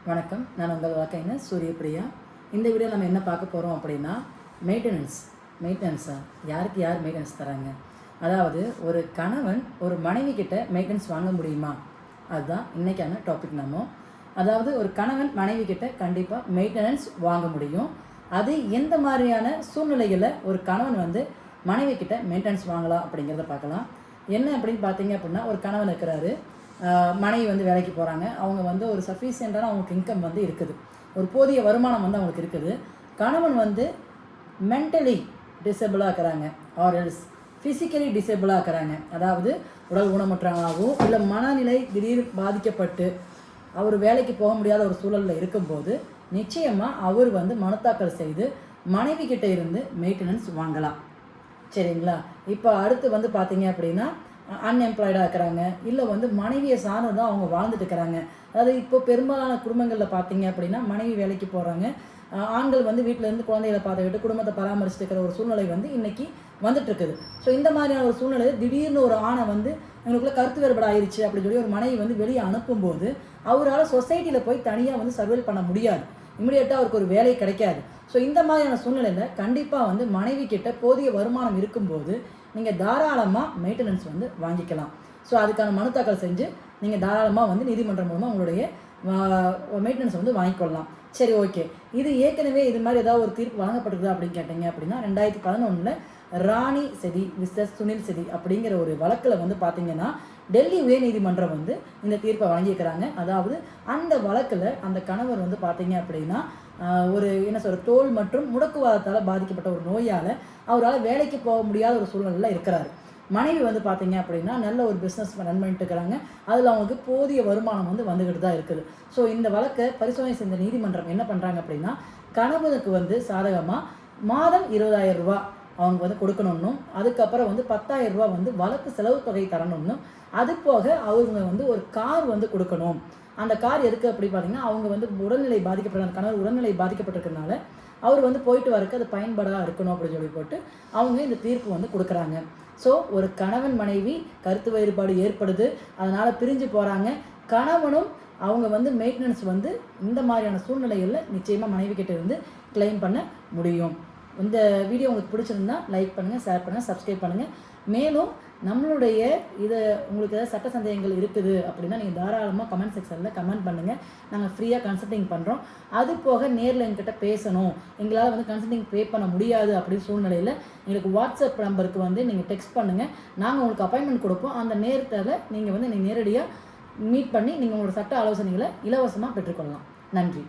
வணக்கம். நான் உங்கள் வாழ்க்கையின சூரியப்பிரியா. இந்த வீடியோ நம்ம என்ன பார்க்க போகிறோம் அப்படின்னா, மெயின்டெனன்ஸா யாருக்கு யார் மெயின்டெனன்ஸ் தராங்க? அதாவது ஒரு கணவன் ஒரு மனைவி கிட்ட மெயின்டெனன்ஸ் வாங்க முடியுமா? அதுதான் இன்றைக்கான டாபிக். அதாவது ஒரு கணவன் மனைவி கிட்ட கண்டிப்பாக மெயின்டெனன்ஸ் வாங்க முடியும். அது எந்த மாதிரியான சூழ்நிலைகளில் ஒரு கணவன் வந்து மனைவி கிட்ட மெயின்டெனன்ஸ் வாங்கலாம் அப்படிங்கிறத பார்க்கலாம். என்ன அப்படின்னு பார்த்தீங்க அப்படின்னா, ஒரு கணவன் இருக்கிறாரு, மனைவி வந்து வேலைக்கு போகிறாங்க. அவங்க வந்து ஒரு சஃபிஷியண்டான அவங்களுக்கு இன்கம் வந்து இருக்குது, ஒரு போதிய வருமானம் வந்து அவங்களுக்கு இருக்குது. கணவன் வந்து மென்டலி டிசேபிளாக இருக்கிறாங்க, ஆர் எல்ஸ் ஃபிசிக்கலி டிசேபிளாக இருக்கிறாங்க. அதாவது உடல் ஊனமுற்றவங்களாகவும் இல்லை மனநிலை திடீர் பாதிக்கப்பட்டு அவர் வேலைக்கு போக முடியாத ஒரு சூழலில் இருக்கும்போது நிச்சயமாக அவர் வந்து மனுத்தாக்கல் செய்து மனைவி கிட்ட இருந்து மெயின்டெனன்ஸ் வாங்கலாம். சரிங்களா? இப்போ அடுத்து வந்து பார்த்தீங்க அப்படின்னா, அன்எம்ப்ளாய்டாக இருக்கிறாங்க, இல்லை வந்து மனைவியை சார்ந்து தான் அவங்க வாழ்ந்துட்டு இருக்கிறாங்க. அதாவது இப்போ பெரும்பாலான குடும்பங்களில் பார்த்தீங்க அப்படின்னா, மனைவி வேலைக்கு போகிறாங்க, ஆண்கள் வந்து வீட்டிலேருந்து குழந்தைகளை பார்த்துக்கிட்டு குடும்பத்தை பராமரிச்சுட்டு இருக்கிற ஒரு சூழ்நிலை வந்து இன்றைக்கி வந்துட்டுருக்குது. ஸோ இந்த மாதிரியான ஒரு சூழ்நிலை திடீர்னு ஒரு ஆணை வந்து எங்களுக்குள்ள கருத்து வேறுபாடு ஆயிடுச்சு அப்படின்னு சொல்லி ஒரு மனைவி வந்து வெளியே அனுப்பும்போது அவரால் சொசைட்டியில் போய் தனியாக வந்து சர்வைவ் பண்ண முடியாது, இமிடியேட்டாக அவருக்கு ஒரு வேலை கிடைக்காது. ஸோ இந்த மாதிரியான சூழ்நிலையில் கண்டிப்பாக வந்து மனைவி கிட்ட போதிய வருமானம் இருக்கும்போது நீங்கள் தாராளமாக மெயின்டெனன்ஸ் வந்து வாங்கிக்கலாம். ஸோ அதுக்கான மனு தாக்கல் செஞ்சு நீங்கள் தாராளமாக வந்து நீதிமன்றம் மூலமாக உங்களுடைய மெயின்டெனன்ஸ் வந்து வாங்கிக்கொள்ளலாம். சரி, ஓகே. இது ஏற்கனவே இது மாதிரி ஏதாவது ஒரு தீர்ப்பு வழங்கப்பட்டிருக்குதா அப்படின்னு கேட்டிங்க அப்படின்னா, 2011 ராணி செதி மிஸ்டர் சுனில் செதி அப்படிங்கிற ஒரு வழக்கில் வந்து பார்த்தீங்கன்னா டெல்லி உயர்நீதிமன்றம் வந்து இந்த தீர்ப்பை வழங்கியிருக்கிறாங்க. அதாவது அந்த வழக்கில் அந்த கணவர் வந்து பார்த்தீங்க அப்படின்னா ஒரு என்ன சொல்கிற தோல் மற்றும் முடக்குவாதத்தால் பாதிக்கப்பட்ட ஒரு நோயால் அவரால் வேலைக்கு போக முடியாத ஒரு சூழ்நிலையில் இருக்கிறாரு. மனைவி வந்து பார்த்தீங்க அப்படின்னா நல்ல ஒரு பிஸ்னஸ் ரன் பண்ணிட்டு இருக்கிறாங்க, அதில் அவங்களுக்கு போதிய வருமானம் வந்து வந்துக்கிட்டு தான் இருக்குது. ஸோ இந்த வழக்கை பரிசோதனை செய்த நீதிமன்றம் என்ன பண்ணுறாங்க அப்படின்னா, கணவனுக்கு வந்து சாதகமாக மாதம் 20,000 ரூபா அவங்க வந்து கொடுக்கணும்னும், அதுக்கப்புறம் வந்து 10,000 ரூபா வந்து வழக்கு செலவு தொகை தரணும்னும், அது போக அவங்க வந்து ஒரு கார் வந்து கொடுக்கணும். அந்த கார் எதுக்கு அப்படி பார்த்தீங்கன்னா, அவங்க வந்து உடல்நிலை பாதிக்கப்பட்ட அந்த கணவர் உடல்நிலை பாதிக்கப்பட்டிருக்கிறதுனால அவர் வந்து போயிட்டு வரக்கு அது பயன்படாக இருக்கணும் அப்படின்னு சொல்லி போட்டு அவங்க இந்த தீர்ப்பு வந்து கொடுக்குறாங்க. ஸோ ஒரு கணவன் மனைவி கருத்து வேறுபாடு ஏற்படுது, அதனால் பிரிஞ்சு போகிறாங்க. கணவனும் அவங்க வந்து மெயின்டெனன்ஸ் வந்து இந்த மாதிரியான சூழ்நிலைகளில் நிச்சயமாக மனைவி கிட்ட இருந்து கிளைம் பண்ண முடியும். இந்த வீடியோ உங்களுக்கு பிடிச்சிருந்தா லைக் பண்ணுங்கள், ஷேர் பண்ணுங்கள், சப்ஸ்கிரைப் பண்ணுங்கள். மேலும் நம்மளுடைய இதை உங்களுக்கு ஏதாவது சட்ட சந்தேகங்கள் இருக்குது அப்படின்னா நீங்கள் தாராளமாக கமெண்ட் செக்ஷனில் கமெண்ட் பண்ணுங்கள். நாங்கள் ஃப்ரீயாக கன்சல்டிங் பண்ணுறோம். அது போக நேரில் எங்கிட்ட பேசணும், எங்களால் வந்து கன்சல்டிங் பே பண்ண முடியாது அப்படின்னு சூழ்நிலையில் எங்களுக்கு வாட்ஸ்அப் நம்பருக்கு வந்து நீங்கள் டெக்ஸ்ட் பண்ணுங்கள். நாங்கள் உங்களுக்கு அப்பாயின்மெண்ட் கொடுப்போம். அந்த நேரத்தில் நீங்கள் வந்து நேரடியாக மீட் பண்ணி நீங்கள் உங்களோட சட்ட ஆலோசனைகளை இலவசமாக பெற்றுக்கொள்ளலாம். நன்றி.